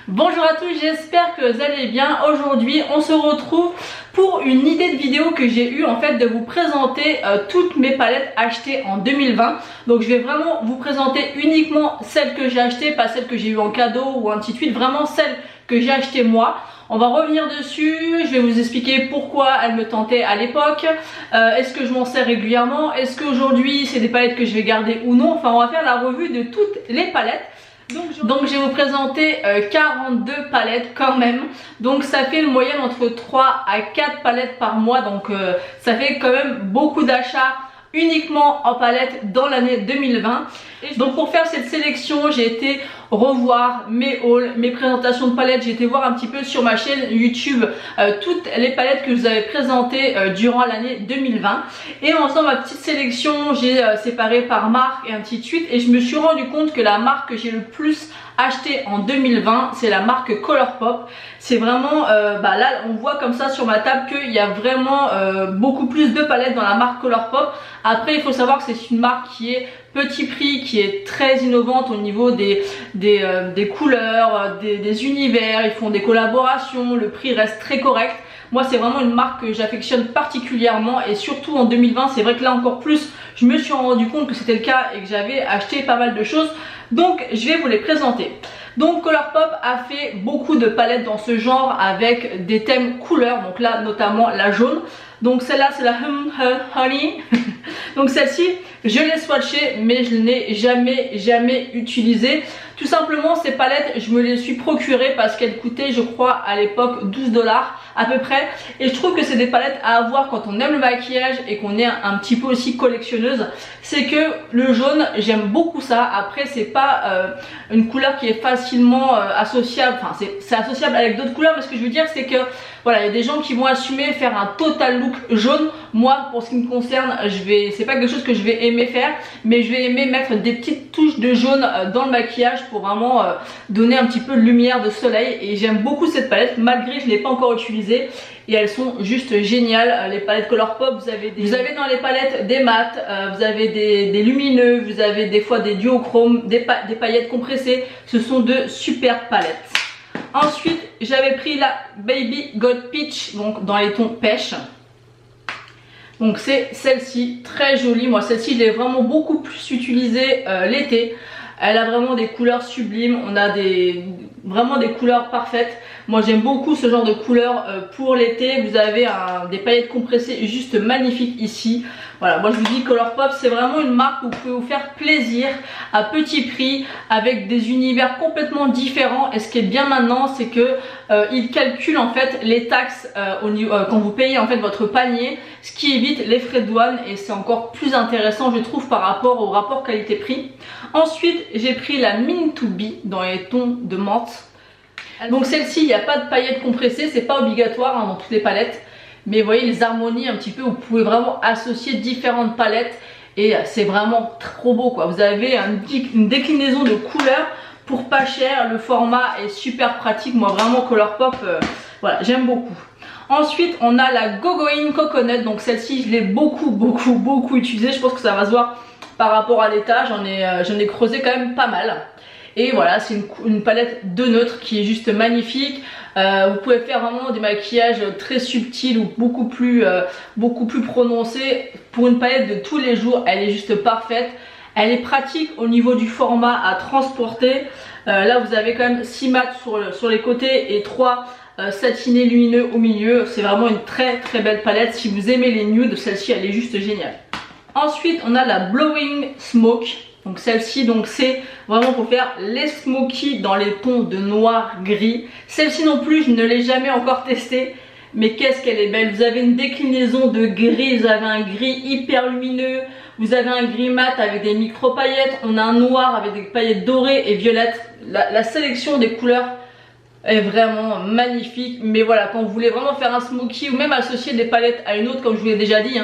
Bonjour à tous, j'espère que vous allez bien. Aujourd'hui on se retrouve pour une idée de vidéo que j'ai eu en fait de vous présenter toutes mes palettes achetées en 2020. Donc je vais vraiment vous présenter uniquement celles que j'ai achetées, pas celles que j'ai eu en cadeau ou ainsi de suite, vraiment celles que j'ai achetées moi. On va revenir dessus, je vais vous expliquer pourquoi elles me tentaient à l'époque, est-ce que je m'en sers régulièrement, est-ce qu'aujourd'hui c'est des palettes que je vais garder ou non. Enfin on va faire la revue de toutes les palettes. Donc je vais vous présenter 42 palettes quand même. Donc ça fait une moyenne entre 3 à 4 palettes par mois. Donc ça fait quand même beaucoup d'achats uniquement en palettes dans l'année 2020. Et donc pour faire cette sélection, j'ai été revoir mes hauls, mes présentations de palettes. J'ai été voir un petit peu sur ma chaîne YouTube toutes les palettes que je vous avais présentées durant l'année 2020. Et en faisant ma petite sélection, j'ai séparé par marque et ainsi de suite. Et je me suis rendu compte que la marque que j'ai le plus acheté en 2020, c'est la marque Colourpop. C'est vraiment, là on voit comme ça sur ma table qu'il y a vraiment beaucoup plus de palettes dans la marque Colourpop. Après il faut savoir que c'est une marque qui est petit prix, qui est très innovante au niveau des couleurs, des univers. Ils font des collaborations, le prix reste très correct. Moi c'est vraiment une marque que j'affectionne particulièrement et surtout en 2020, c'est vrai que là encore plus je me suis rendu compte que c'était le cas et que j'avais acheté pas mal de choses. Donc je vais vous les présenter. Donc Colourpop a fait beaucoup de palettes dans ce genre avec des thèmes couleurs, donc là notamment la jaune. Donc celle-là c'est la Honey. Donc celle-ci je l'ai swatchée mais je ne l'ai jamais utilisée. Tout simplement ces palettes je me les suis procurées parce qu'elles coûtaient je crois à l'époque 12 $ à peu près. Et je trouve que c'est des palettes à avoir quand on aime le maquillage et qu'on est un petit peu aussi collectionneuse. C'est que le jaune j'aime beaucoup ça. Après c'est pas une couleur qui est facilement associable. Enfin c'est associable avec d'autres couleurs, mais ce que je veux dire c'est que voilà, il y a des gens qui vont assumer faire un total look jaune. Moi pour ce qui me concerne c'est pas quelque chose que je vais aimer faire, mais je vais aimer mettre des petites touches de jaune dans le maquillage pour vraiment donner un petit peu de lumière, de soleil. Et j'aime beaucoup cette palette malgré que je ne l'ai pas encore utilisée. Et elles sont juste géniales, les palettes Colourpop. Vous avez dans les palettes des mats, vous avez des lumineux, vous avez des fois des duochromes, des paillettes compressées. Ce sont de super palettes. Ensuite j'avais pris la Baby Gold Peach, donc dans les tons pêche. Donc c'est celle-ci, très jolie. Moi celle-ci je l'ai vraiment beaucoup plus utilisée l'été. Elle a vraiment des couleurs sublimes, on a vraiment des couleurs parfaites. Moi j'aime beaucoup ce genre de couleurs pour l'été. Vous avez des paillettes compressées juste magnifiques ici. Voilà, moi je vous dis Colourpop c'est vraiment une marque où vous pouvez vous faire plaisir à petit prix avec des univers complètement différents. Et ce qui est bien maintenant c'est que ils calculent en fait les taxes quand vous payez en fait votre panier, ce qui évite les frais de douane et c'est encore plus intéressant je trouve par rapport au rapport qualité-prix. Ensuite j'ai pris la Meant to Be dans les tons de menthe. Donc celle-ci il n'y a pas de paillettes compressées, c'est pas obligatoire dans toutes les palettes. Mais vous voyez les harmonies un petit peu, vous pouvez vraiment associer différentes palettes. Et c'est vraiment trop beau quoi. Vous avez une déclinaison de couleurs pour pas cher. Le format est super pratique. Moi vraiment Colourpop, voilà j'aime beaucoup. Ensuite on a la Gogoin Coconut. Donc celle-ci je l'ai beaucoup utilisée. Je pense que ça va se voir par rapport à l'état. J'en ai creusé quand même pas mal. Et voilà, c'est une palette de neutre qui est juste magnifique. Vous pouvez faire vraiment des maquillages très subtils ou beaucoup plus prononcés. Pour une palette de tous les jours, elle est juste parfaite. Elle est pratique au niveau du format à transporter. Là, vous avez quand même 6 mats sur les côtés et 3 satinés lumineux au milieu. C'est vraiment une très belle palette. Si vous aimez les nudes, celle-ci, elle est juste géniale. Ensuite, on a la Blowing Smoke. Donc celle-ci c'est vraiment pour faire les smoky dans les tons de noir gris. Celle-ci non plus je ne l'ai jamais encore testée, mais qu'est-ce qu'elle est belle. Vous avez une déclinaison de gris, vous avez un gris hyper lumineux, vous avez un gris mat avec des micro paillettes, on a un noir avec des paillettes dorées et violettes. La sélection des couleurs est vraiment magnifique. Mais voilà, quand vous voulez vraiment faire un smoky ou même associer des palettes à une autre comme je vous l'ai déjà dit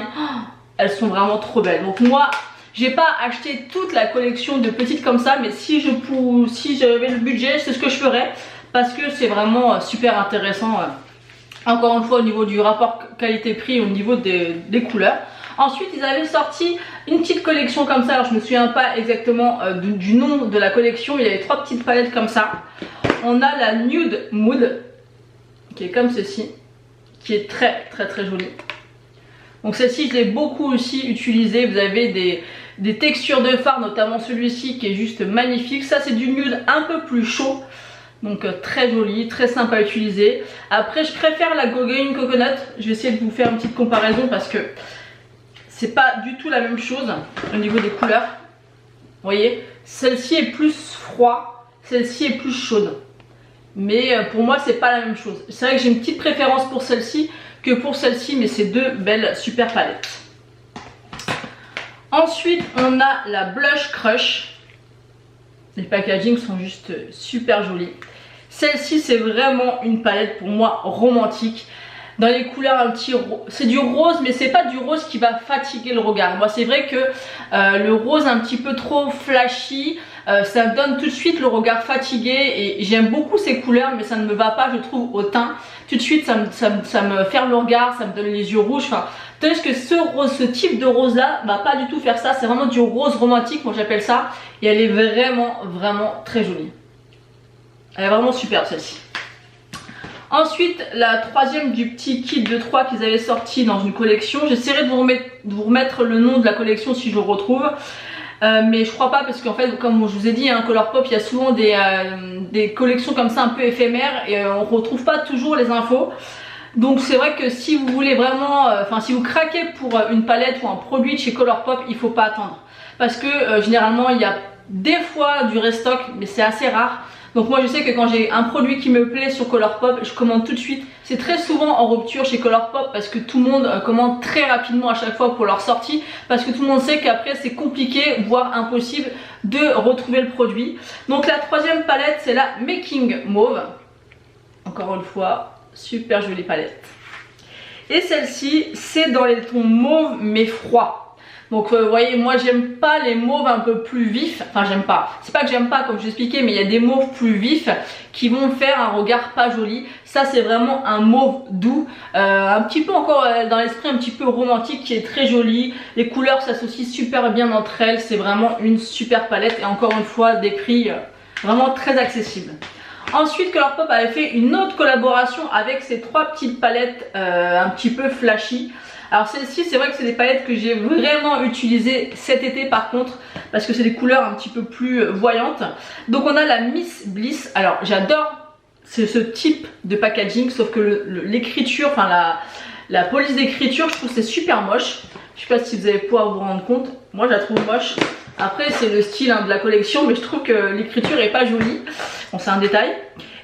elles sont vraiment trop belles. Donc moi j'ai pas acheté toute la collection de petites comme ça, mais si j'avais le budget, c'est ce que je ferais parce que c'est vraiment super intéressant. Encore une fois au niveau du rapport qualité-prix, au niveau des couleurs. Ensuite ils avaient sorti une petite collection comme ça. Alors je me souviens pas exactement du nom de la collection. Il y avait 3 petites palettes comme ça. on a la Nude Mood qui est comme ceci, qui est très jolie. Donc celle-ci je l'ai beaucoup aussi utilisée. Vous avez des textures de fard, notamment celui-ci qui est juste magnifique. Ça c'est du nude un peu plus chaud, donc très joli, très sympa à utiliser. Après je préfère la Gauguin Coconut. Je vais essayer de vous faire une petite comparaison parce que c'est pas du tout la même chose au niveau des couleurs. Vous voyez, celle-ci est plus froide, celle-ci est plus chaude. Mais pour moi c'est pas la même chose. C'est vrai que j'ai une petite préférence pour celle-ci que pour celle-ci, mais c'est deux belles super palettes. Ensuite on a la Blush Crush. Les packagings sont juste super jolis. Celle-ci c'est vraiment une palette pour moi romantique. Dans les couleurs un petit c'est du rose, mais c'est pas du rose qui va fatiguer le regard. Moi c'est vrai que le rose un petit peu trop flashy, ça me donne tout de suite le regard fatigué. Et j'aime beaucoup ces couleurs, mais ça ne me va pas, je trouve, au teint. Tout de suite ça me ferme le regard, ça me donne les yeux rouges. Enfin, tandis que ce type de rose là va pas du tout faire ça. C'est vraiment du rose romantique, moi j'appelle ça. Et elle est vraiment très jolie. Elle est vraiment superbe celle-ci. Ensuite, la troisième du petit kit de 3 qu'ils avaient sorti dans une collection. J'essaierai de vous remettre le nom de la collection si je le retrouve. Mais je crois pas, parce qu'en fait, comme je vous ai dit, hein, Colourpop, il y a souvent des collections comme ça un peu éphémères et on retrouve pas toujours les infos. Donc c'est vrai que si vous voulez vraiment, si vous craquez pour une palette ou un produit de chez Colourpop, il faut pas attendre. Parce que généralement, il y a des fois du restock, mais c'est assez rare. Donc moi je sais que quand j'ai un produit qui me plaît sur Colourpop, je commande tout de suite. C'est très souvent en rupture chez Colourpop parce que tout le monde commande très rapidement à chaque fois pour leur sortie. Parce que tout le monde sait qu'après c'est compliqué, voire impossible de retrouver le produit. Donc la troisième palette c'est la Making Mauve. Encore une fois, super jolie palette. Et celle-ci c'est dans les tons mauve mais froid. Donc vous voyez, moi j'aime pas les mauves un peu plus vifs. Enfin j'aime pas, c'est pas que j'aime pas comme je l'expliquais, mais il y a des mauves plus vifs qui vont faire un regard pas joli. Ça c'est vraiment un mauve doux, un petit peu encore dans l'esprit un petit peu romantique, qui est très joli. Les couleurs s'associent super bien entre elles. C'est vraiment une super palette et encore une fois des prix vraiment très accessibles. Ensuite Colourpop avait fait une autre collaboration avec ces trois petites palettes un petit peu flashy. Alors celle-ci c'est vrai que c'est des palettes que j'ai vraiment utilisées cet été par contre, parce que c'est des couleurs un petit peu plus voyantes. Donc on a la Miss Bliss. Alors j'adore ce type de packaging, sauf que l'écriture, enfin la police d'écriture, je trouve c'est super moche. Je sais pas si vous allez pouvoir vous rendre compte, moi je la trouve moche. Après c'est le style de la collection, mais je trouve que l'écriture est pas jolie. Bon c'est un détail.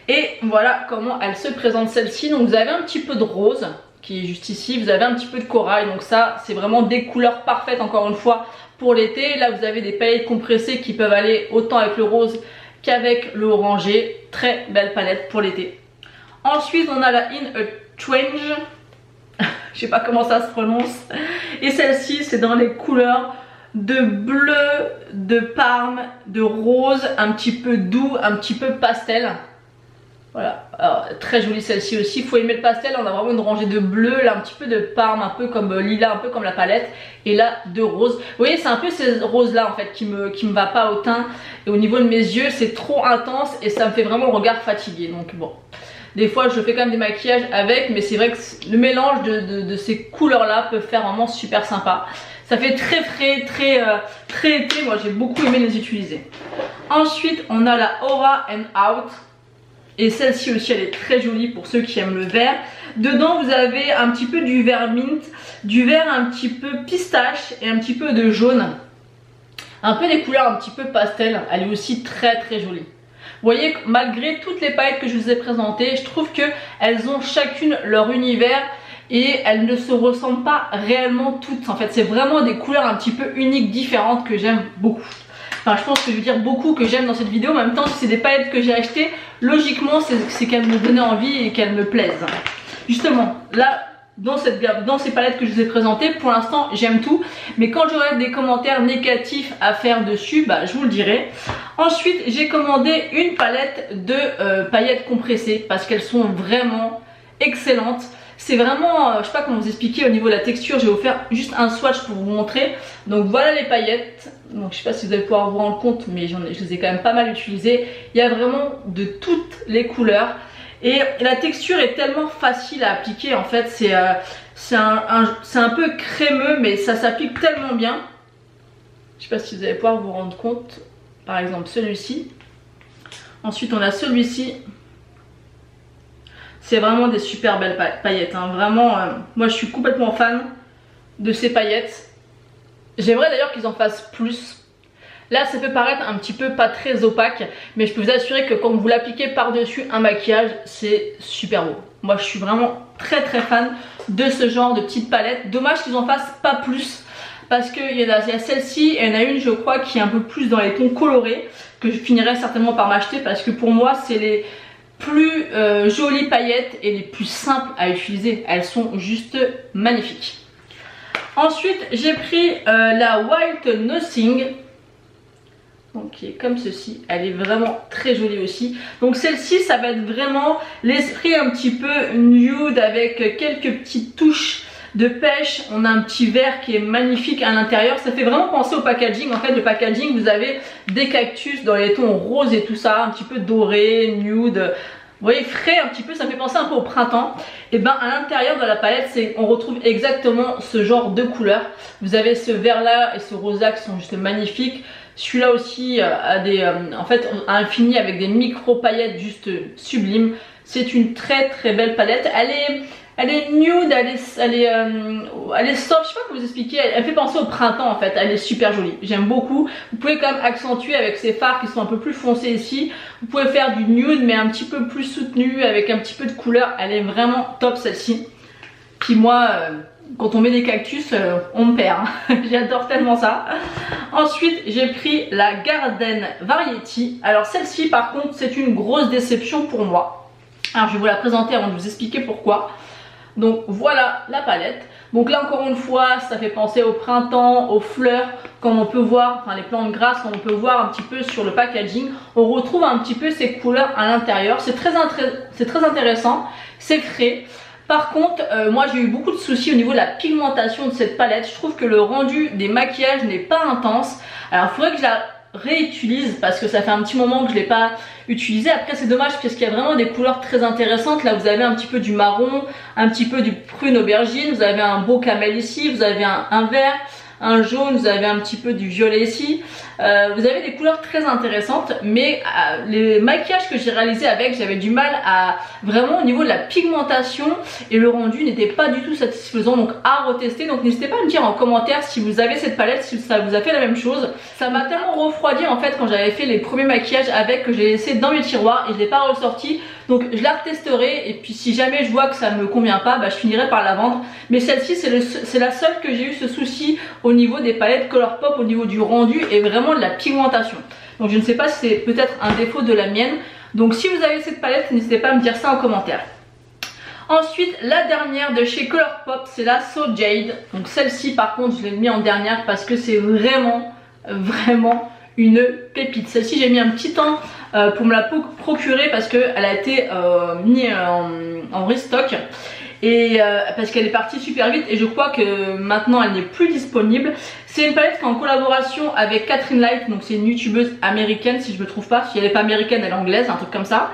Et voilà comment elle se présente celle-ci. Donc vous avez un petit peu de rose qui est juste ici, vous avez un petit peu de corail, donc ça c'est vraiment des couleurs parfaites encore une fois pour l'été. Là vous avez des paillettes compressées qui peuvent aller autant avec le rose qu'avec le orangé. Très belle palette pour l'été. Ensuite on a la In a Strange, je sais pas comment ça se prononce, et celle-ci c'est dans les couleurs de bleu, de parme, de rose, un petit peu doux, un petit peu pastel. Voilà, alors, très jolie celle-ci aussi. Il faut aimer le pastel, on a vraiment une rangée de bleu, là un petit peu de parme, un peu comme lilas, un peu comme la palette, et là de rose. Vous voyez, c'est un peu ces roses là en fait qui me va pas au teint, et au niveau de mes yeux c'est trop intense et ça me fait vraiment le regard fatigué. Donc bon, des fois je fais quand même des maquillages avec, mais c'est vrai que le mélange de ces couleurs là peut faire vraiment super sympa. Ça fait très frais, très été. Moi j'ai beaucoup aimé les utiliser. Ensuite on a la Aura and Out. Et celle-ci aussi elle est très jolie pour ceux qui aiment le vert. Dedans vous avez un petit peu du vert mint, du vert un petit peu pistache et un petit peu de jaune. Un peu des couleurs un petit peu pastel. Elle est aussi très jolie. Vous voyez, malgré toutes les palettes que je vous ai présentées, je trouve qu'elles ont chacune leur univers et elles ne se ressemblent pas réellement toutes. En fait c'est vraiment des couleurs un petit peu uniques, différentes, que j'aime beaucoup. Enfin je pense que je veux dire beaucoup que j'aime dans cette vidéo. En même temps si c'est des palettes que j'ai achetées, logiquement c'est qu'elles me donnaient envie et qu'elles me plaisent. Justement là dans ces palettes que je vous ai présentées, pour l'instant j'aime tout. Mais quand j'aurai des commentaires négatifs à faire dessus, bah, je vous le dirai. Ensuite j'ai commandé une palette de paillettes compressées parce qu'elles sont vraiment excellentes. C'est vraiment, je sais pas comment vous expliquer au niveau de la texture. Je vais vous faire juste un swatch pour vous montrer. Donc voilà les paillettes. Donc je sais pas si vous allez pouvoir vous rendre compte, mais je les ai quand même pas mal utilisées. Il y a vraiment de toutes les couleurs. Et la texture est tellement facile à appliquer en fait. C'est un peu crémeux, mais ça s'applique tellement bien. Je sais pas si vous allez pouvoir vous rendre compte. Par exemple celui-ci. Ensuite on a celui-ci. C'est vraiment des super belles paillettes, hein. Vraiment, moi je suis complètement fan de ces paillettes. J'aimerais d'ailleurs qu'ils en fassent plus. Là ça peut paraître un petit peu pas très opaque, mais je peux vous assurer que quand vous l'appliquez par dessus un maquillage, c'est super beau. Moi je suis vraiment très fan de ce genre de petites palettes. Dommage qu'ils en fassent pas plus, parce qu'il y a celle-ci et il y en a une je crois qui est un peu plus dans les tons colorés, que je finirai certainement par m'acheter, parce que pour moi c'est les plus jolies paillettes et les plus simples à utiliser. Elles sont juste magnifiques. Ensuite j'ai pris la White Nothing, donc qui est comme ceci. Elle est vraiment très jolie aussi. Donc celle-ci ça va être vraiment l'esprit un petit peu nude avec quelques petites touches de pêche. On a un petit vert qui est magnifique à l'intérieur. Ça fait vraiment penser au packaging. En fait le packaging, vous avez des cactus dans les tons roses et tout ça, un petit peu doré, nude, vous voyez, frais un petit peu. Ça fait penser un peu au printemps. Et ben à l'intérieur de la palette, on retrouve exactement ce genre de couleur. Vous avez ce vert là et ce rose là qui sont juste magnifiques. Celui-là aussi a en fait un fini avec des micro paillettes juste sublimes. C'est une très belle palette. Elle est nude, elle est soft, je sais pas comment vous expliquer, elle fait penser au printemps en fait, elle est super jolie, j'aime beaucoup. Vous pouvez quand même accentuer avec ces fards qui sont un peu plus foncés ici. Vous pouvez faire du nude mais un petit peu plus soutenu avec un petit peu de couleur. Elle est vraiment top celle-ci. Puis moi, quand on met des cactus, on me perd, hein. J'adore tellement ça. Ensuite j'ai pris la Garden Variety. Alors celle-ci par contre c'est une grosse déception pour moi. Alors je vais vous la présenter avant de vous expliquer pourquoi. Donc voilà la palette. Donc là encore une fois ça fait penser au printemps, aux fleurs, comme on peut voir, enfin les plantes grasses, comme on peut voir un petit peu sur le packaging. On retrouve un petit peu ces couleurs à l'intérieur. C'est très intéressant, c'est frais. Par contre moi j'ai eu beaucoup de soucis au niveau de la pigmentation de cette palette. Je trouve que le rendu des maquillages n'est pas intense. Alors il faudrait que je la réutilise parce que ça fait un petit moment que je l'ai pas utilisé. Après c'est dommage parce qu'il y a vraiment des couleurs très intéressantes. Là vous avez un petit peu du marron, un petit peu du prune aubergine, vous avez un beau camel ici, vous avez un vert, un jaune, vous avez un petit peu du violet ici. Vous avez des couleurs très intéressantes, mais les maquillages que j'ai réalisés avec, j'avais du mal à vraiment au niveau de la pigmentation et le rendu n'était pas du tout satisfaisant, donc à retester. Donc n'hésitez pas à me dire en commentaire si vous avez cette palette, si ça vous a fait la même chose. Ça m'a tellement refroidi en fait quand j'avais fait les premiers maquillages avec, que j'ai laissé dans mes tiroirs et je l'ai pas ressorti. Donc je la retesterai et puis si jamais je vois que ça me convient pas, bah, je finirai par la vendre. Mais celle-ci c'est la seule que j'ai eu ce souci au niveau des palettes Colourpop, au niveau du rendu et vraiment de la pigmentation. Donc je ne sais pas si c'est peut-être un défaut de la mienne. Donc si vous avez cette palette, n'hésitez pas à me dire ça en commentaire. Ensuite la dernière de chez Colourpop, c'est la So Jade. Donc celle-ci par contre je l'ai mis en dernière parce que c'est vraiment une pépite. Celle-ci j'ai mis un petit temps pour me la procurer parce qu'elle a été mise en restock. Et parce qu'elle est partie super vite et je crois que maintenant elle n'est plus disponible. C'est une palette qui est en collaboration avec Catherine Light, donc c'est une youtubeuse américaine si je me trouve pas, si elle n'est pas américaine elle est anglaise, un truc comme ça.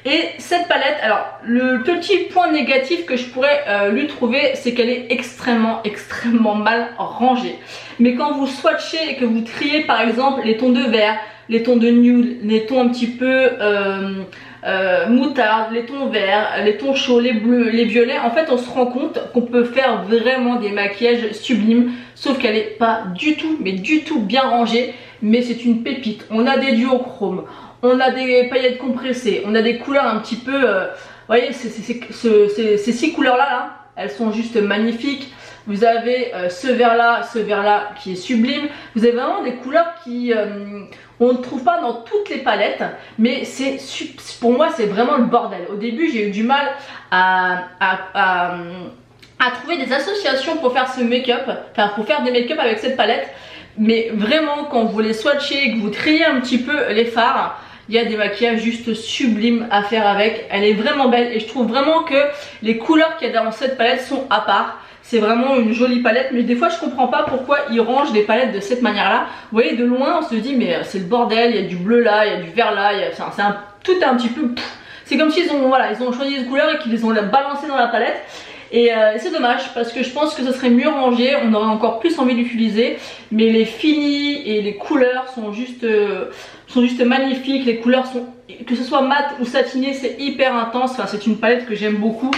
Et cette palette, alors le petit point négatif que je pourrais lui trouver, c'est qu'elle est extrêmement mal rangée. Mais quand vous swatchez et que vous triez par exemple les tons de vert, les tons de nude, les tons un petit peu moutarde, les tons verts, les tons chauds, les bleus, les violets, en fait on se rend compte qu'on peut faire vraiment des maquillages sublimes, sauf qu'elle est pas du tout, mais du tout bien rangée, mais c'est une pépite. On a des duochromes, on a des paillettes compressées, on a des couleurs un petit peu, vous voyez ces 6 couleurs là, elles sont juste magnifiques. Vous avez ce vert là qui est sublime. Vous avez vraiment des couleurs qui on ne trouve pas dans toutes les palettes, mais pour moi c'est vraiment le bordel. Au début j'ai eu du mal à trouver des associations pour faire ce make-up, enfin pour faire des make-up avec cette palette. Mais vraiment quand vous les swatchez et que vous triez un petit peu les fards, il y a des maquillages juste sublimes à faire avec. Elle est vraiment belle et je trouve vraiment que les couleurs qu'il y a dans cette palette sont à part. C'est vraiment une jolie palette, mais des fois je comprends pas pourquoi ils rangent les palettes de cette manière là. Vous voyez, de loin on se dit mais c'est le bordel, il y a du bleu là, il y a du vert là, tout est un petit peu... C'est comme s'ils ont, voilà, ils ont choisi des couleurs et qu'ils les ont balancées dans la palette. Et c'est dommage parce que je pense que ça serait mieux rangé, on aurait encore plus envie d'utiliser. Mais les finis et les couleurs sont juste magnifiques. Les couleurs sont, que ce soit mat ou satiné, c'est hyper intense. Enfin, c'est une palette que j'aime beaucoup.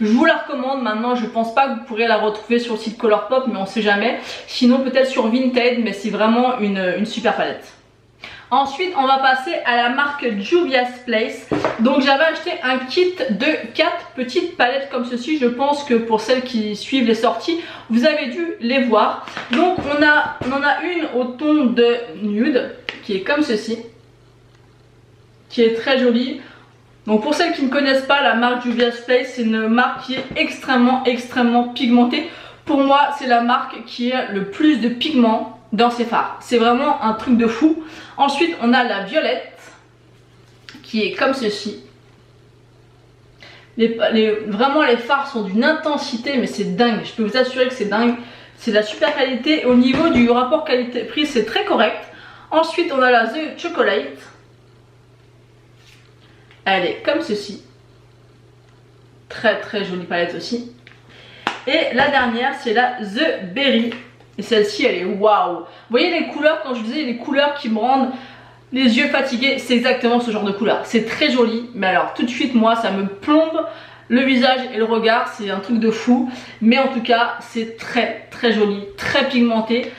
Je vous la recommande. Maintenant, je pense pas que vous pourrez la retrouver sur le site Colourpop, mais on sait jamais. Sinon peut-être sur Vinted, mais c'est vraiment une super palette. Ensuite on va passer à la marque Juvia's Place. Donc j'avais acheté un kit de 4 petites palettes comme ceci. Je pense que pour celles qui suivent les sorties, vous avez dû les voir. Donc on en a une au ton de nude qui est comme ceci, qui est très jolie. Donc pour celles qui ne connaissent pas la marque Juvia's Place, c'est une marque qui est extrêmement pigmentée. Pour moi c'est la marque qui a le plus de pigments dans ses fards. C'est vraiment un truc de fou. Ensuite on a la violette qui est comme ceci. Vraiment les fards sont d'une intensité, mais c'est dingue. Je peux vous assurer que c'est dingue. C'est de la super qualité. Au niveau du rapport qualité-prix, c'est très correct. Ensuite on a la The Chocolate. Elle est comme ceci. Très jolie palette aussi. Et la dernière c'est la The Berry. Et celle-ci elle est waouh. Vous voyez les couleurs, quand je vous disais les couleurs qui me rendent les yeux fatigués, c'est exactement ce genre de couleur. C'est très joli, mais alors tout de suite moi ça me plombe le visage et le regard, c'est un truc de fou. Mais en tout cas c'est très joli, très pigmenté.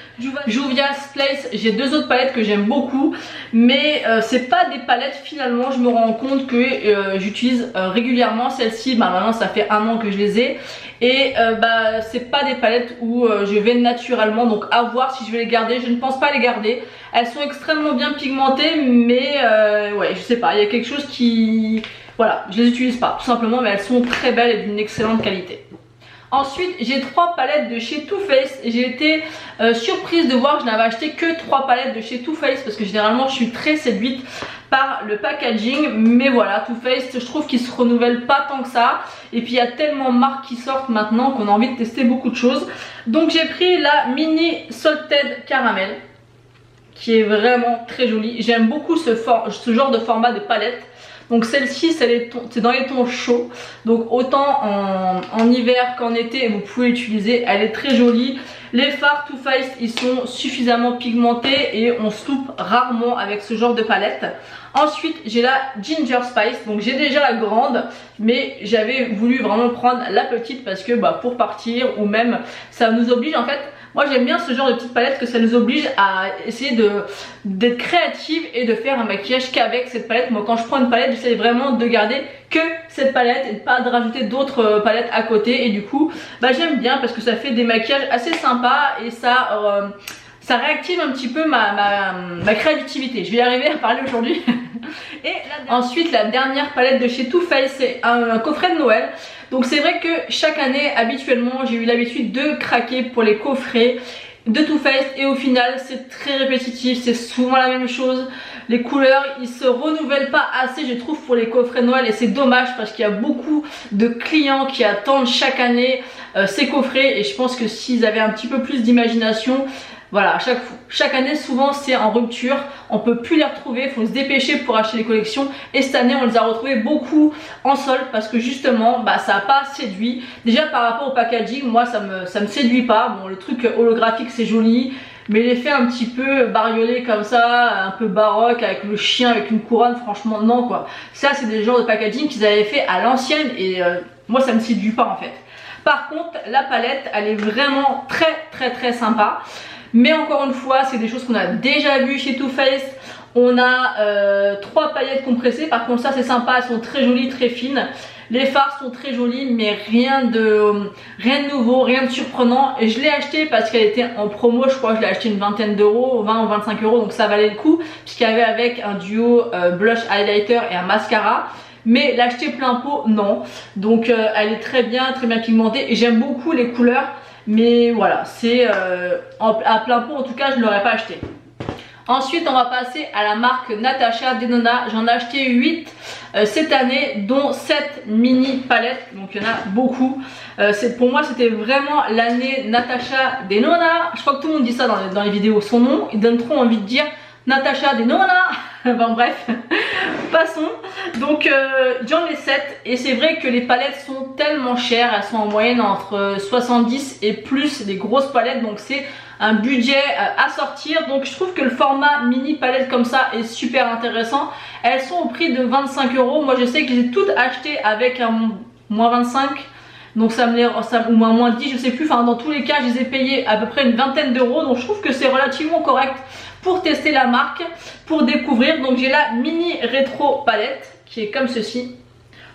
Juvia's Place, j'ai deux autres palettes que j'aime beaucoup, mais c'est pas des palettes finalement, je me rends compte que j'utilise régulièrement. Celle-ci, bah maintenant ça fait 1 an que je les ai. Et bah c'est pas des palettes où je vais naturellement, donc à voir si je vais les garder. Je ne pense pas les garder. Elles sont extrêmement bien pigmentées, mais ouais je sais pas, il y a quelque chose qui... Voilà, je les utilise pas tout simplement, mais elles sont très belles et d'une excellente qualité. Ensuite j'ai 3 palettes de chez Too Faced et j'ai été surprise de voir que je n'avais acheté que 3 palettes de chez Too Faced, parce que généralement je suis très séduite par le packaging. Mais voilà, Too Faced je trouve qu'ils se renouvellent pas tant que ça, et puis il y a tellement de marques qui sortent maintenant qu'on a envie de tester beaucoup de choses. Donc j'ai pris la Mini Salted Caramel qui est vraiment très jolie. J'aime beaucoup ce genre de format de palette. Donc celle-ci c'est dans les tons chauds, donc autant en hiver qu'en été vous pouvez l'utiliser. Elle est très jolie. Les fards Too Faced ils sont suffisamment pigmentés et on se loupe rarement avec ce genre de palette. Ensuite j'ai la Ginger Spice, donc j'ai déjà la grande mais j'avais voulu vraiment prendre la petite parce que bah, pour partir ou même ça nous oblige en fait. Moi j'aime bien ce genre de petite palette, que ça nous oblige à essayer d'être créative et de faire un maquillage qu'avec cette palette. Moi quand je prends une palette j'essaie vraiment de garder que cette palette et de pas de rajouter d'autres palettes à côté. Et du coup bah, j'aime bien parce que ça fait des maquillages assez sympas et ça réactive un petit peu ma créativité. Je vais y arriver à parler aujourd'hui. Et ensuite la dernière palette de chez Too Faced, c'est un coffret de Noël. Donc c'est vrai que chaque année habituellement j'ai eu l'habitude de craquer pour les coffrets de Too Faced et au final c'est très répétitif, c'est souvent la même chose. Les couleurs ils se renouvellent pas assez je trouve pour les coffrets de Noël, et c'est dommage parce qu'il y a beaucoup de clients qui attendent chaque année ces coffrets, et je pense que s'ils avaient un petit peu plus d'imagination, voilà, chaque année souvent c'est en rupture, on peut plus les retrouver, il faut se dépêcher pour acheter les collections. Et cette année on les a retrouvés beaucoup en solde parce que justement bah, ça n'a pas séduit. Déjà par rapport au packaging, moi ça me séduit pas. Bon, le truc holographique c'est joli, mais l'effet un petit peu bariolé comme ça, un peu baroque avec le chien avec une couronne, franchement non quoi. Ça c'est des genres de packaging qu'ils avaient fait à l'ancienne et moi ça me séduit pas en fait. Par contre la palette elle est vraiment très sympa. Mais encore une fois c'est des choses qu'on a déjà vues chez Too Faced. On a 3 paillettes compressées, par contre ça c'est sympa, elles sont très jolies, très fines. Les fards sont très jolis mais rien de nouveau, rien de surprenant. Et je l'ai acheté parce qu'elle était en promo, je crois que je l'ai acheté une vingtaine d'euros, 20 ou 25 euros, donc ça valait le coup. Puisqu'il y avait avec un duo blush highlighter et un mascara. Mais l'acheter plein pot non. Donc elle est très bien pigmentée et j'aime beaucoup les couleurs. Mais voilà, c'est à plein pot en tout cas je ne l'aurais pas acheté. Ensuite on va passer à la marque Natasha Denona. J'en ai acheté 8 cette année, dont 7 mini palettes, donc il y en a beaucoup. Pour moi c'était vraiment l'année Natasha Denona. Je crois que tout le monde dit ça dans les vidéos, son nom, il donne trop envie de dire Natasha Denona. Bon bref, passons. Donc j'en ai 7 et c'est vrai que les palettes sont tellement chères. Elles sont en moyenne entre 70 et plus, des grosses palettes, donc c'est un budget à sortir. Donc je trouve que le format mini palette comme ça est super intéressant. Elles sont au prix de 25 €. Moi je sais que j'ai toutes achetées avec un moins 25, donc ça me les, ou moins 10, je sais plus. Enfin dans tous les cas je les ai payées à peu près une vingtaine d'euros, donc je trouve que c'est relativement correct pour tester la marque, pour découvrir. Donc j'ai la mini rétro palette qui est comme ceci.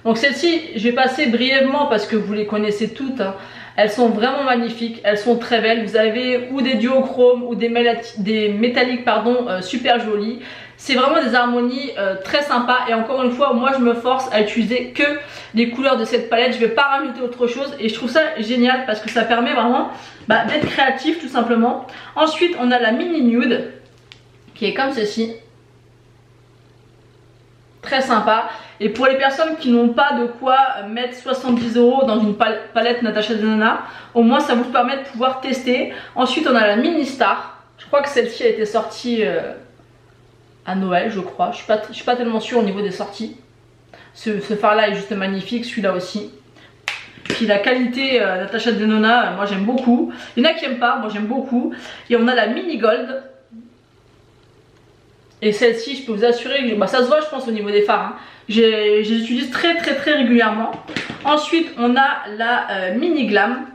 Donc celle-ci je vais passer brièvement parce que vous les connaissez toutes, hein. Elles sont vraiment magnifiques, elles sont très belles. Vous avez ou des duochromes ou des métalliques pardon, super jolies. C'est vraiment des harmonies très sympas. Et encore une fois, moi je me force à utiliser que les couleurs de cette palette. Je ne vais pas rajouter autre chose et je trouve ça génial parce que ça permet vraiment d'être créatif tout simplement. Ensuite on a la mini nude qui est comme ceci. Très sympa. Et pour les personnes qui n'ont pas de quoi mettre 70 € dans une palette Natasha Denona, au moins ça vous permet de pouvoir tester. Ensuite on a la mini star. Je crois que celle-ci a été sortie à Noël, je crois. Je suis pas tellement sûre au niveau des sorties. Ce fard là est juste magnifique, celui-là aussi. Puis la qualité Natasha Denona, moi j'aime beaucoup. Il y en a qui n'aiment pas, moi j'aime beaucoup. Et on a la mini gold. Et celle-ci, je peux vous assurer que ça se voit, je pense, au niveau des fards, hein. Je les utilise très régulièrement. Ensuite, on a la mini glam.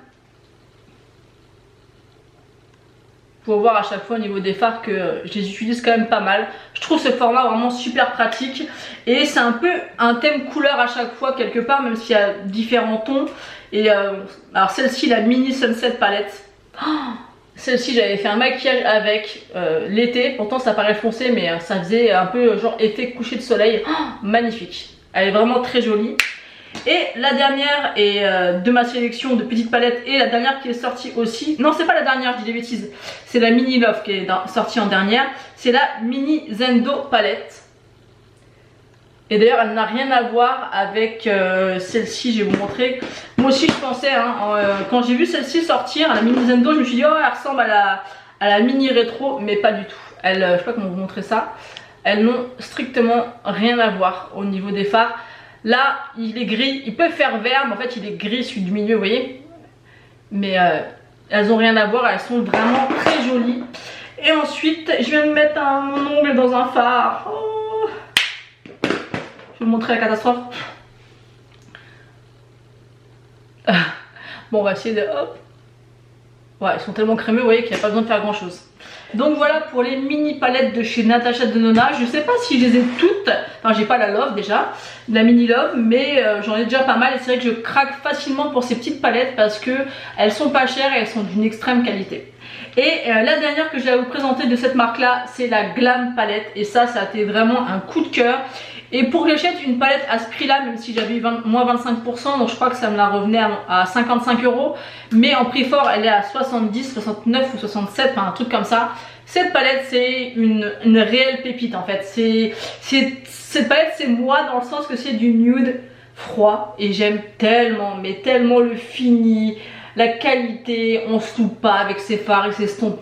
Vous pouvez voir à chaque fois au niveau des fards que je les utilise quand même pas mal. Je trouve ce format vraiment super pratique. Et c'est un peu un thème couleur à chaque fois, quelque part, même s'il y a différents tons. Et alors celle-ci, la mini sunset palette. Oh, celle-ci j'avais fait un maquillage avec l'été, pourtant ça paraît foncé mais ça faisait un peu genre effet coucher de soleil. Oh, magnifique, elle est vraiment très jolie. Et la dernière est de ma sélection de petites palettes et la dernière qui est sortie aussi. Non c'est pas la dernière, je dis des bêtises, c'est la mini love qui est sortie en dernière. C'est la mini Zendo palette. Et d'ailleurs elle n'a rien à voir avec celle-ci, je vais vous montrer. Moi aussi je pensais, hein, quand j'ai vu celle-ci sortir, la mini Zendo, je me suis dit oh elle ressemble à la mini rétro, mais pas du tout. Je sais pas comment vous montrer ça. Elles n'ont strictement rien à voir au niveau des fards. Là il est gris, il peut faire vert mais en fait il est gris celui du milieu, vous voyez. Mais elles n'ont rien à voir, elles sont vraiment très jolies. Et ensuite je viens de mettre mon ongle dans un phare. Oh. Je vais vous montrer la catastrophe. Bon on va essayer de... Hop. Ouais, ils sont tellement crémeux, vous voyez qu'il n'y a pas besoin de faire grand chose. Donc voilà pour les mini palettes de chez Natasha Denona. Je sais pas si je les ai toutes. Enfin j'ai pas la Love déjà, la mini Love, mais j'en ai déjà pas mal. Et c'est vrai que je craque facilement pour ces petites palettes parce que elles sont pas chères et elles sont d'une extrême qualité. Et la dernière que je vais vous présenter de cette marque là, c'est la Glam palette. Et ça a été vraiment un coup de cœur. Et pour que j'achète une palette à ce prix là, même si j'avais moins 25%, donc je crois que ça me la revenait à 55 €, mais en prix fort elle est à 70, 69 ou 67, enfin un truc comme ça. Cette palette c'est une réelle pépite en fait. Cette palette c'est moi dans le sens que c'est du nude froid et j'aime tellement, mais tellement le fini, la qualité, on se loupe pas avec ses fards et ses stompes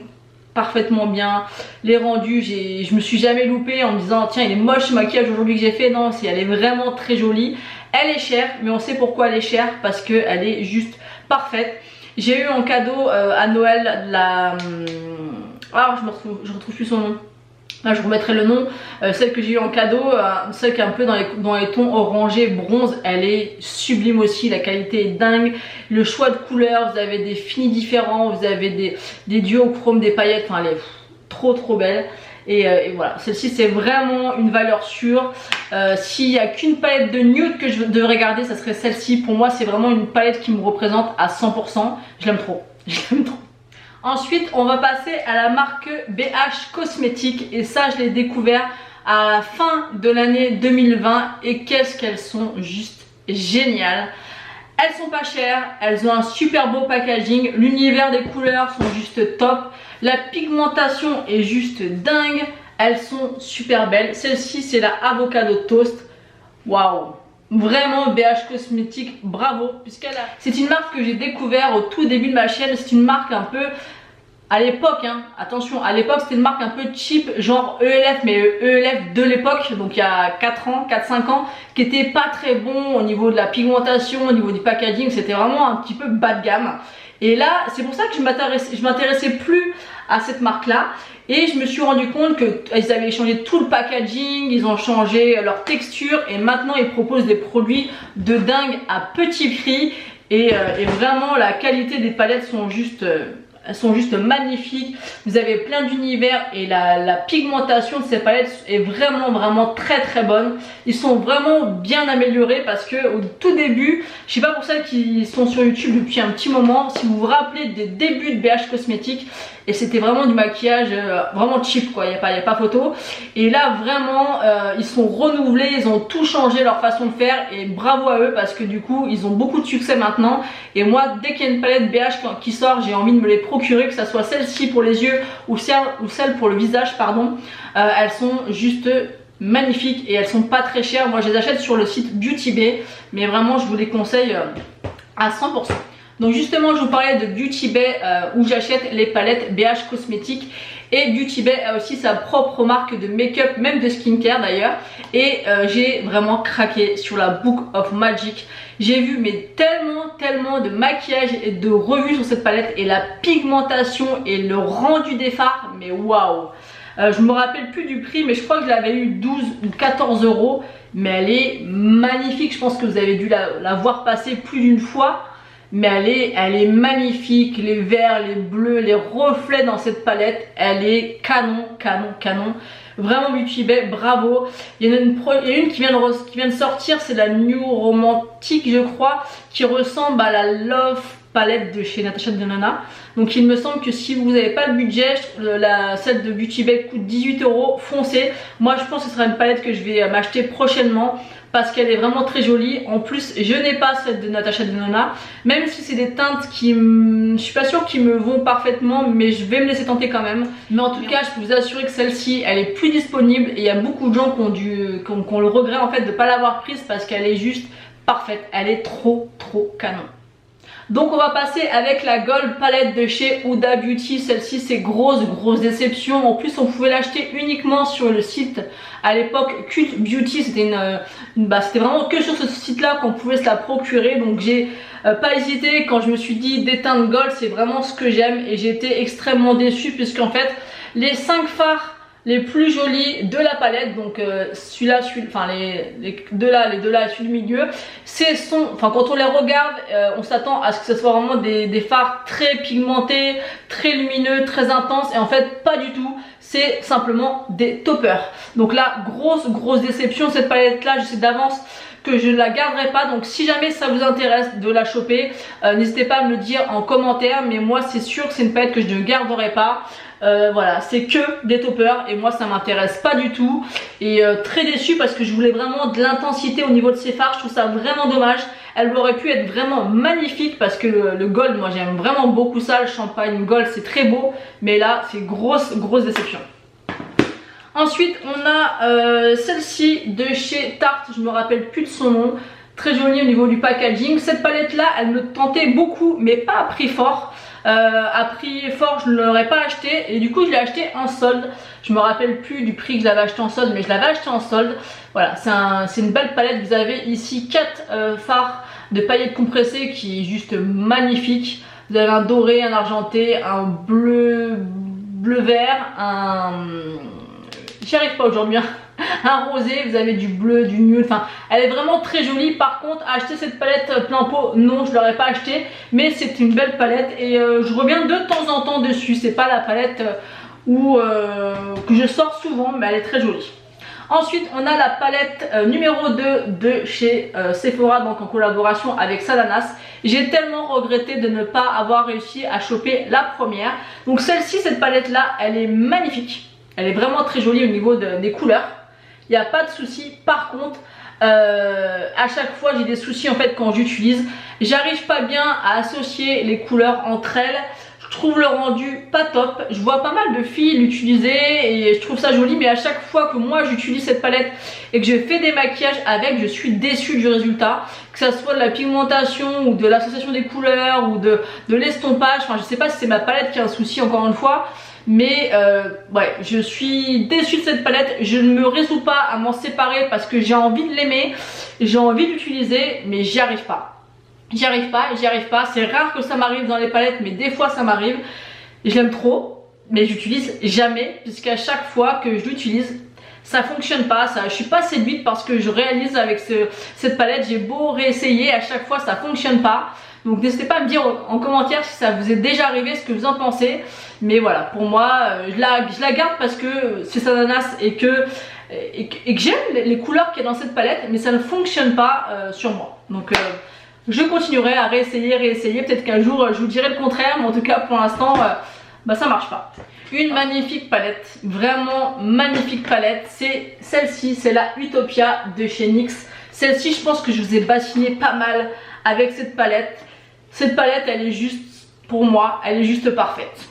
parfaitement bien. Les rendus, je me suis jamais loupée en me disant tiens il est moche ce maquillage aujourd'hui que j'ai fait. Non, elle est vraiment très jolie. Elle est chère mais on sait pourquoi elle est chère, parce qu'elle est juste parfaite. J'ai eu en cadeau à Noël la... Ah je retrouve plus son nom. Là je vous remettrai le nom. Celle que j'ai eu en cadeau, celle qui est un peu dans les tons orangés bronze, elle est sublime aussi, la qualité est dingue. Le choix de couleurs, vous avez des finis différents, vous avez des duochromes, des paillettes, enfin elle est trop belle. Et voilà, celle-ci c'est vraiment une valeur sûre. S'il n'y a qu'une palette de nude que je devrais garder, ça serait celle-ci. Pour moi c'est vraiment une palette qui me représente à 100%. Je l'aime trop, je l'aime trop. Ensuite on va passer à la marque BH Cosmétiques et ça je l'ai découvert à la fin de l'année 2020 et qu'est-ce qu'elles sont juste géniales. Elles sont pas chères, elles ont un super beau packaging, l'univers des couleurs sont juste top, la pigmentation est juste dingue, Elles sont super belles. Celle-ci c'est la Avocado Toast. Waouh, vraiment BH Cosmétiques, bravo, c'est une marque que j'ai découvert au tout début de ma chaîne. C'est une marque un peu à l'époque, hein, attention, à l'époque c'était une marque un peu cheap, genre ELF, mais ELF de l'époque, donc il y a 4 ans, 4-5 ans, qui était pas très bon au niveau de la pigmentation, au niveau du packaging, c'était vraiment un petit peu bas de gamme. Et là, c'est pour ça que je m'intéressais plus à cette marque là. Et je me suis rendu compte qu'ils avaient changé tout le packaging, ils ont changé leur texture et maintenant ils proposent des produits de dingue à petit prix. Et vraiment la qualité des palettes sont juste... elles sont juste magnifiques. Vous avez plein d'univers et la pigmentation de ces palettes est vraiment très bonne. Ils sont vraiment bien améliorés parce que au tout début, je sais pas pour celles qui sont sur YouTube depuis un petit moment, si vous vous rappelez des débuts de BH Cosmétiques, et c'était vraiment du maquillage vraiment cheap quoi, il n'y a pas photo. Et là vraiment ils sont renouvelés, ils ont tout changé leur façon de faire et bravo à eux parce que du coup ils ont beaucoup de succès maintenant. Et moi dès qu'il y a une palette BH qui sort, j'ai envie de me les procurer, que ce soit celle-ci pour les yeux ou celle pour le visage pardon. Elles sont juste magnifiques et elles sont pas très chères. Moi je les achète sur le site Beauty Bay, mais vraiment je vous les conseille à 100%. Donc justement je vous parlais de Beauty Bay où j'achète les palettes BH Cosmétiques. Et Beauty Bay a aussi sa propre marque de make-up, même de skincare d'ailleurs. Et j'ai vraiment craqué sur la Book of Magic. J'ai vu mais tellement de maquillage et de revues sur cette palette. Et la pigmentation et le rendu des fards, mais waouh. Je me rappelle plus du prix, mais je crois que je l'avais eu 12 ou 14 euros. Mais elle est magnifique, je pense que vous avez dû la voir passer plus d'une fois. Mais elle est magnifique, les verts, les bleus, les reflets dans cette palette, elle est canon. Vraiment Beauty Bay, bravo. Il y en a une qui vient de sortir, c'est la New Romantic je crois, qui ressemble à la Love palette de chez Natasha Denona. Donc il me semble que si vous n'avez pas le budget, celle de Beauty Bay coûte 18 euros, foncez. Moi je pense que ce sera une palette que je vais m'acheter prochainement parce qu'elle est vraiment très jolie. En plus je n'ai pas celle de Natasha Denona, même si c'est des teintes qui je suis pas sûre qu'ils me vont parfaitement, mais je vais me laisser tenter quand même. Mais en tout cas je peux vous assurer que celle-ci elle est plus disponible et il y a beaucoup de gens qui ont le regret en fait de ne pas l'avoir prise parce qu'elle est juste parfaite, elle est trop canon. Donc on va passer avec la Gold palette de chez Huda Beauty. Celle-ci c'est grosse déception. En plus on pouvait l'acheter uniquement sur le site à l'époque Cult Beauty. C'était c'était vraiment que sur ce site là qu'on pouvait se la procurer. Donc j'ai pas hésité quand je me suis dit des teintes gold c'est vraiment ce que j'aime. Et j'ai été extrêmement déçue puisqu'en fait les 5 fards les plus jolis de la palette, donc celui-là, enfin les deux là et celui du milieu, quand on les regarde, on s'attend à ce que ce soit vraiment des fards très pigmentés, très lumineux, très intenses, et en fait pas du tout, c'est simplement des toppers. Donc là, grosse déception, cette palette là, je sais d'avance que je ne la garderai pas. Donc si jamais ça vous intéresse de la choper, n'hésitez pas à me le dire en commentaire, mais moi c'est sûr que c'est une palette que je ne garderai pas. Voilà, c'est que des toppers et moi ça m'intéresse pas du tout et très déçue parce que je voulais vraiment de l'intensité au niveau de ces fards. Je trouve ça vraiment dommage. Elle aurait pu être vraiment magnifique parce que le gold, moi j'aime vraiment beaucoup ça, le champagne gold c'est très beau, mais là c'est grosse déception. Ensuite on a celle-ci de chez Tarte, je me rappelle plus de son nom, très jolie au niveau du packaging. Cette palette là elle me tentait beaucoup mais pas à prix fort. À prix fort je ne l'aurais pas acheté et du coup je l'ai acheté en solde. Je me rappelle plus du prix que je l'avais acheté en solde, mais je l'avais acheté en solde. Voilà, c'est une belle palette. Vous avez ici 4 fards de paillettes compressées qui est juste magnifique. Vous avez un doré, un argenté, un bleu vert, j'y arrive pas aujourd'hui, un rosé, vous avez du bleu, du nude, enfin elle est vraiment très jolie. Par contre acheter cette palette plein pot, non je l'aurais pas acheté, mais c'est une belle palette et je reviens de temps en temps dessus. C'est pas la palette que je sors souvent, mais elle est très jolie. Ensuite on a la palette numéro 2 de chez Sephora, donc en collaboration avec Sadanas. J'ai tellement regretté de ne pas avoir réussi à choper la première. Donc celle-ci, cette palette là, elle est magnifique. Elle est vraiment très jolie au niveau des couleurs. Il n'y a pas de souci. Par contre, à chaque fois j'ai des soucis en fait quand j'utilise. J'arrive pas bien à associer les couleurs entre elles. Je trouve le rendu pas top. Je vois pas mal de filles l'utiliser et je trouve ça joli, mais à chaque fois que moi j'utilise cette palette et que je fais des maquillages avec, je suis déçue du résultat. Que ça soit de la pigmentation ou de l'association des couleurs ou de l'estompage. Enfin, je sais pas si c'est ma palette qui a un souci encore une fois. Mais ouais, je suis déçue de cette palette. Je ne me résous pas à m'en séparer parce que j'ai envie de l'aimer, j'ai envie de l'utiliser, mais j'y arrive pas. J'y arrive pas. C'est rare que ça m'arrive dans les palettes, mais des fois ça m'arrive. Je l'aime trop, mais j'utilise jamais, puisqu'à chaque fois que je l'utilise, ça fonctionne pas. Je suis pas séduite parce que je réalise avec cette palette, j'ai beau réessayer, à chaque fois ça fonctionne pas. Donc n'hésitez pas à me dire en commentaire si ça vous est déjà arrivé, ce que vous en pensez. Mais voilà, pour moi, je la garde parce que c'est ananas et que j'aime les couleurs qu'il y a dans cette palette, mais ça ne fonctionne pas sur moi. Donc je continuerai à réessayer. Peut-être qu'un jour je vous dirai le contraire, mais en tout cas pour l'instant, ça marche pas. Une magnifique palette, vraiment magnifique palette, c'est celle-ci, c'est la Utopia de chez NYX. Celle-ci, je pense que je vous ai bassiné pas mal avec cette palette. Cette palette, elle est juste, pour moi, elle est juste parfaite.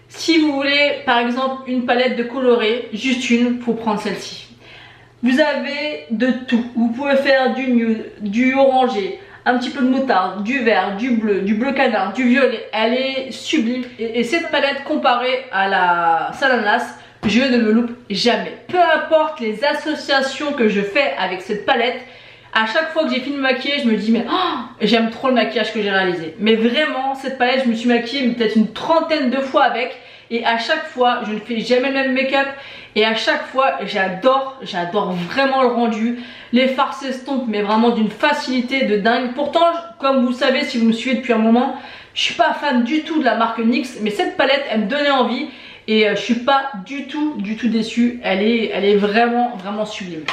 Si vous voulez par exemple une palette de colorés, juste une, faut prendre celle-ci. Vous avez de tout, vous pouvez faire du nude, du orangé, un petit peu de moutarde, du vert, du bleu canard, du violet. Elle est sublime et cette palette comparée à la Salanas, je ne me loupe jamais. Peu importe les associations que je fais avec cette palette, à chaque fois que j'ai fini de me maquiller, je me dis mais j'aime trop le maquillage que j'ai réalisé. Mais vraiment, cette palette, je me suis maquillée peut-être une trentaine de fois avec. Et à chaque fois, je ne fais jamais le même make-up. Et à chaque fois, j'adore vraiment le rendu. Les fards s'estompent, mais vraiment d'une facilité de dingue. Pourtant, comme vous le savez, si vous me suivez depuis un moment, je suis pas fan du tout de la marque NYX. Mais cette palette, elle me donnait envie. Et je suis pas du tout déçue. Elle est vraiment sublime.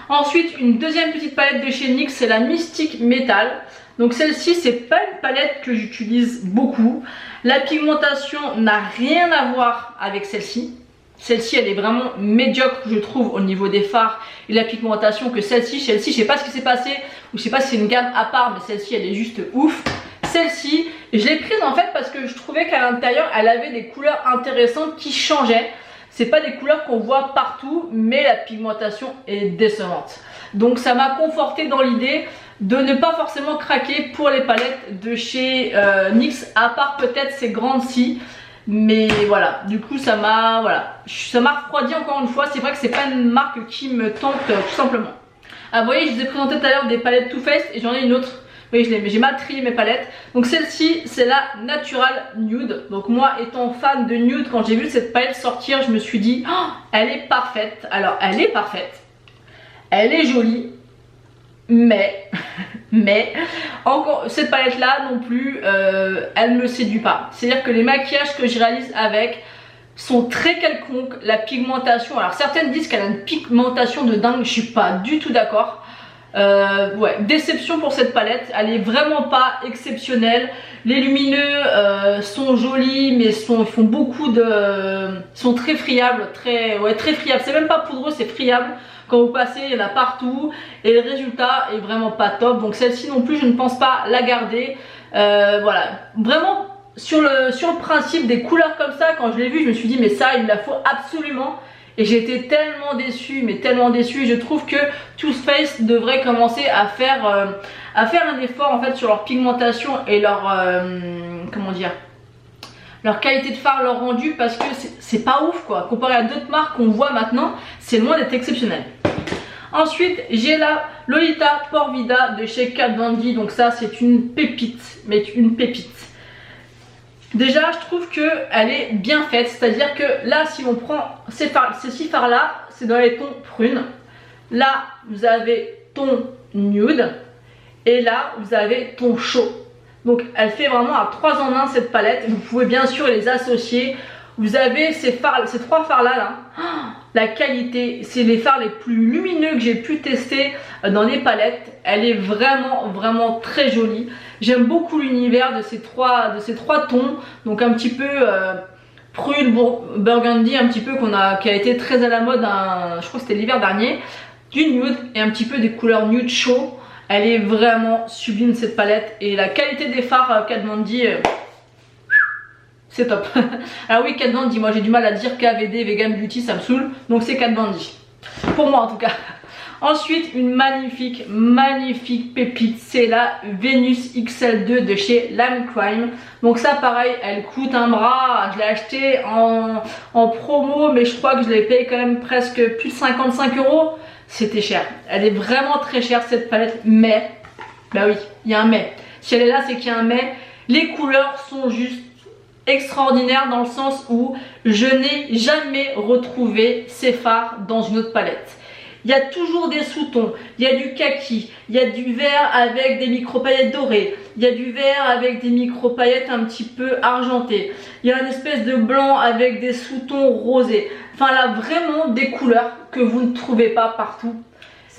Ensuite, une deuxième petite palette de chez NYX, c'est la Mystic Metal. Donc celle-ci, c'est pas une palette que j'utilise beaucoup. La pigmentation n'a rien à voir avec celle-ci. Celle-ci, elle est vraiment médiocre, je trouve, au niveau des fards et la pigmentation que celle-ci. Celle-ci, je sais pas ce qui s'est passé, ou je sais pas si c'est une gamme à part, mais celle-ci, elle est juste ouf. Celle-ci, je l'ai prise en fait parce que je trouvais qu'à l'intérieur, elle avait des couleurs intéressantes qui changeaient. C'est pas des couleurs qu'on voit partout, mais la pigmentation est décevante. Donc ça m'a conforté dans l'idée de ne pas forcément craquer pour les palettes de chez NYX, à part peut-être ces grandes ci. Mais voilà, du coup ça m'a refroidi encore une fois. C'est vrai que c'est pas une marque qui me tente tout simplement. Ah, vous voyez, je vous ai présenté tout à l'heure des palettes Too Faced et j'en ai une autre. Oui, j'ai mal trié mes palettes. Donc celle-ci, c'est la Natural Nude. Donc moi, étant fan de nude, quand j'ai vu cette palette sortir, je me suis dit, oh, elle est parfaite. Alors, elle est parfaite. Elle est jolie. Mais encore, cette palette-là non plus, elle me séduit pas. C'est-à-dire que les maquillages que je réalise avec sont très quelconques. La pigmentation, alors certaines disent qu'elle a une pigmentation de dingue. Je suis pas du tout d'accord. Ouais, déception pour cette palette, elle est vraiment pas exceptionnelle. Les lumineux sont jolis, mais ils font beaucoup de, sont très friables, très friables. C'est même pas poudreux, c'est friable. Quand vous passez, il y en a partout et le résultat est vraiment pas top. Donc celle-ci non plus, je ne pense pas la garder. Voilà, vraiment sur le principe des couleurs comme ça, quand je l'ai vu, je me suis dit mais ça, il me la faut absolument. Et j'ai été tellement déçue, mais tellement déçue. Je trouve que Too Faced devrait commencer à faire un effort en fait sur leur pigmentation et leur comment dire, leur qualité de fard, leur rendu, parce que c'est pas ouf quoi. Comparé à d'autres marques qu'on voit maintenant, c'est loin d'être exceptionnel. Ensuite, j'ai la Lolita Porvida de chez Kat Von D. Donc ça, c'est une pépite, mais une pépite. Déjà, je trouve qu'elle est bien faite, c'est-à-dire que là, si on prend ces 6 fards là, c'est dans les tons prunes. Là, vous avez ton nude et là, vous avez ton chaud. Donc, elle fait vraiment à 3 en 1 cette palette. Vous pouvez bien sûr les associer. Vous avez ces 3 fards là. La qualité, c'est les fards les plus lumineux que j'ai pu tester dans les palettes. Elle est vraiment très jolie. J'aime beaucoup l'univers de ces trois tons. Donc un petit peu prune, burgundy, un petit peu qui a été très à la mode, je crois que c'était l'hiver dernier. Du nude et un petit peu des couleurs nude chaud. Elle est vraiment sublime cette palette. Et la qualité des fards Kat Von D, c'est top. Alors oui, Kat Von D, moi j'ai du mal à dire KVD, Vegan Beauty, ça me saoule, donc c'est Kat Von D. Pour moi en tout cas. Ensuite, une magnifique pépite, c'est la Venus XL2 de chez Lime Crime. Donc ça pareil, elle coûte un bras, je l'ai acheté en promo, mais je crois que je l'ai payé quand même presque plus de 55 €. C'était cher, elle est vraiment très chère cette palette, mais, bah oui, il y a un mais. Si elle est là, c'est qu'il y a un mais. Les couleurs sont juste extraordinaires dans le sens où je n'ai jamais retrouvé ces fards dans une autre palette. Il y a toujours des sous-tons, il y a du kaki, il y a du vert avec des micro-paillettes dorées, il y a du vert avec des micro-paillettes un petit peu argentées, il y a une espèce de blanc avec des sous-tons rosés. Enfin là, vraiment des couleurs que vous ne trouvez pas partout.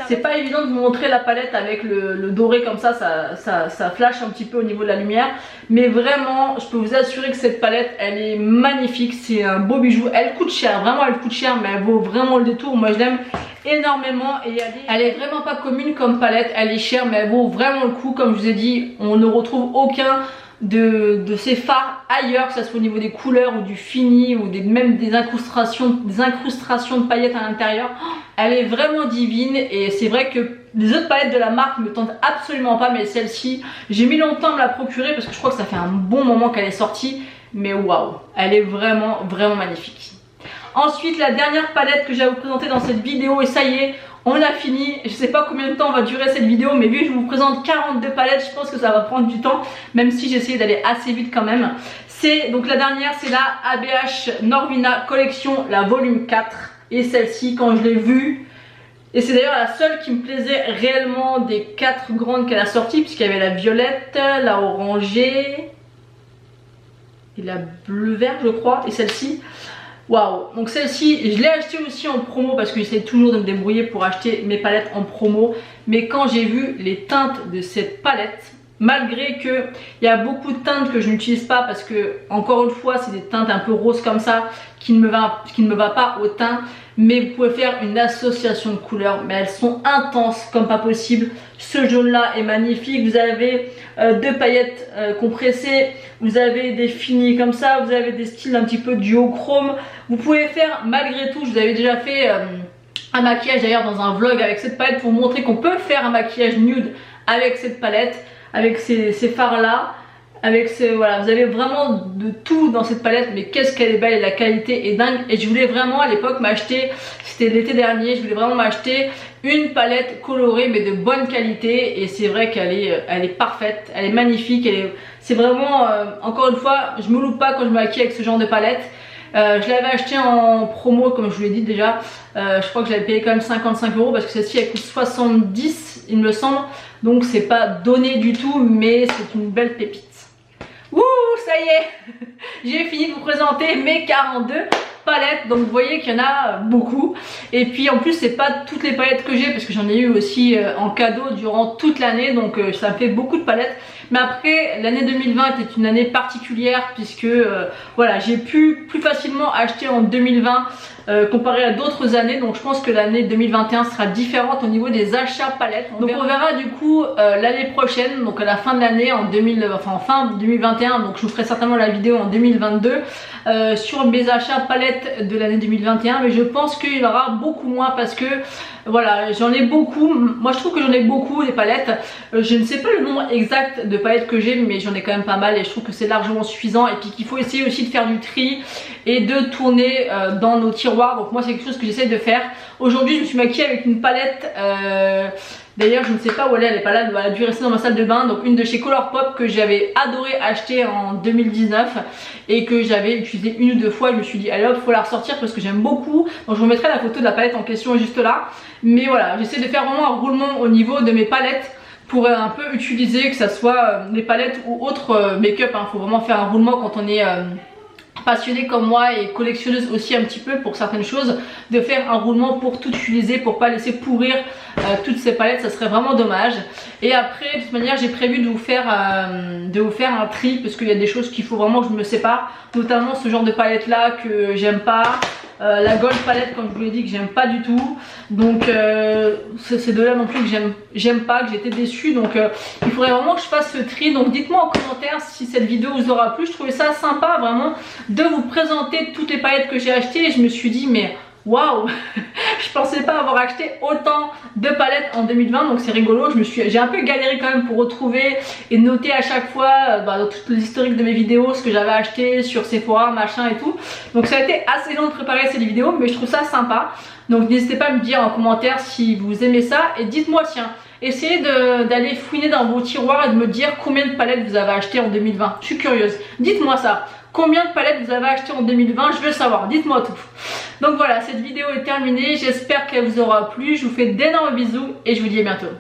C'est pas évident de vous montrer la palette avec le doré comme ça, ça flash un petit peu au niveau de la lumière. Mais vraiment, je peux vous assurer que cette palette, elle est magnifique, c'est un beau bijou. Elle coûte cher, vraiment elle coûte cher, mais elle vaut vraiment le détour. Moi je l'aime énormément et elle est vraiment pas commune comme palette, elle est chère mais elle vaut vraiment le coup. Comme je vous ai dit, on ne retrouve aucun de ces fards ailleurs, que ce soit au niveau des couleurs ou du fini ou même des incrustations de paillettes à l'intérieur. Elle est vraiment divine et c'est vrai que les autres palettes de la marque me tentent absolument pas, mais celle-ci, j'ai mis longtemps à me la procurer parce que je crois que ça fait un bon moment qu'elle est sortie, mais waouh, elle est vraiment magnifique. Ensuite, la dernière palette que j'ai à vous présenter dans cette vidéo, et ça y est, on a fini. Je sais pas combien de temps va durer cette vidéo, mais vu que je vous présente 42 palettes, je pense que ça va prendre du temps, même si j'ai essayé d'aller assez vite quand même. Donc la dernière, c'est la ABH Norvina Collection, la volume 4. Et celle-ci, quand je l'ai vue, et c'est d'ailleurs la seule qui me plaisait réellement des 4 grandes qu'elle a sorties, puisqu'il y avait la violette, la orangée et la bleu-vert je crois, et celle-ci. Waouh, donc celle-ci je l'ai achetée aussi en promo parce que j'essaie toujours de me débrouiller pour acheter mes palettes en promo. Mais quand j'ai vu les teintes de cette palette, malgré que il y a beaucoup de teintes que je n'utilise pas parce que encore une fois c'est des teintes un peu roses comme ça qui ne me va pas au teint, mais vous pouvez faire une association de couleurs, mais elles sont intenses comme pas possible. Ce jaune là est magnifique, vous avez deux paillettes compressées, vous avez des finis comme ça, vous avez des styles un petit peu duochrome. Vous pouvez faire malgré tout, je vous avais déjà fait un maquillage d'ailleurs dans un vlog avec cette palette pour vous montrer qu'on peut faire un maquillage nude avec cette palette, avec ces fards là. Voilà, vous avez vraiment de tout dans cette palette, mais qu'est-ce qu'elle est belle et la qualité est dingue. Et je voulais vraiment à l'époque m'acheter, c'était l'été dernier, je voulais vraiment m'acheter une palette colorée mais de bonne qualité. Et c'est vrai qu'elle est parfaite, elle est magnifique, c'est vraiment, encore une fois, je me loupe pas quand je me maquille avec ce genre de palette. Je l'avais acheté en promo comme je vous l'ai dit déjà, je crois que j'avais payé quand même 55 € parce que celle-ci elle coûte 70 il me semble. Donc c'est pas donné du tout, mais c'est une belle pépite. Ouh, ça y est, j'ai fini de vous présenter mes 42 palettes. Donc vous voyez qu'il y en a beaucoup. Et puis en plus c'est pas toutes les palettes que j'ai parce que j'en ai eu aussi en cadeau durant toute l'année. Donc ça me fait beaucoup de palettes. Mais après l'année 2020 était une année particulière puisque voilà, j'ai pu plus facilement acheter en 2020 comparé à d'autres années. Donc je pense que l'année 2021 sera différente au niveau des achats palettes. Donc on verra du coup l'année prochaine, donc à la fin de l'année en fin 2021. Donc je vous ferai certainement la vidéo en 2022 sur mes achats palettes de l'année 2021. Mais je pense qu'il y en aura beaucoup moins parce que voilà, j'en ai beaucoup. Moi je trouve que j'en ai beaucoup des palettes. Je ne sais pas le nombre exact de palettes que j'ai, mais j'en ai quand même pas mal et je trouve que c'est largement suffisant. Et puis qu'il faut essayer aussi de faire du tri et de tourner dans nos tiroirs. Donc moi c'est quelque chose que j'essaie de faire. Aujourd'hui je me suis maquillée avec une palette, d'ailleurs je ne sais pas où elle est pas là, elle a dû rester dans ma salle de bain. Donc une de chez Colourpop que j'avais adoré acheter en 2019 et que j'avais utilisé une ou deux fois. Je me suis dit allez hop, faut la ressortir parce que j'aime beaucoup. Donc je vous mettrai la photo de la palette en question juste là. Mais voilà, j'essaie de faire vraiment un roulement au niveau de mes palettes pour un peu utiliser, que ça soit les palettes ou autres make-up. Faut vraiment faire un roulement quand on est passionnée comme moi et collectionneuse aussi un petit peu pour certaines choses, de faire un roulement pour tout utiliser, pour pas laisser pourrir toutes ces palettes, ça serait vraiment dommage. Et après de toute manière j'ai prévu de vous faire un tri parce qu'il y a des choses qu'il faut vraiment que je me sépare, notamment ce genre de palette là que j'aime pas. La Gold palette, comme je vous l'ai dit, que j'aime pas du tout. Donc ces deux-là non plus que j'aime pas, que j'étais déçue. Donc il faudrait vraiment que je fasse ce tri. Donc dites-moi en commentaire si cette vidéo vous aura plu. Je trouvais ça sympa vraiment de vous présenter toutes les palettes que j'ai achetées. Et je me suis dit mais waouh, je pensais pas avoir acheté autant de palettes en 2020, donc c'est rigolo. J'ai un peu galéré quand même pour retrouver et noter à chaque fois dans tout l'historique de mes vidéos ce que j'avais acheté sur Sephora, machin et tout. Donc ça a été assez long de préparer cette vidéo, mais je trouve ça sympa. Donc n'hésitez pas à me dire en commentaire si vous aimez ça et dites-moi tiens, essayez d'aller fouiner dans vos tiroirs et de me dire combien de palettes vous avez acheté en 2020. Je suis curieuse, dites-moi ça. Combien de palettes vous avez acheté en 2020? Je veux savoir, dites-moi tout. Donc voilà, cette vidéo est terminée. J'espère qu'elle vous aura plu. Je vous fais d'énormes bisous et je vous dis à bientôt.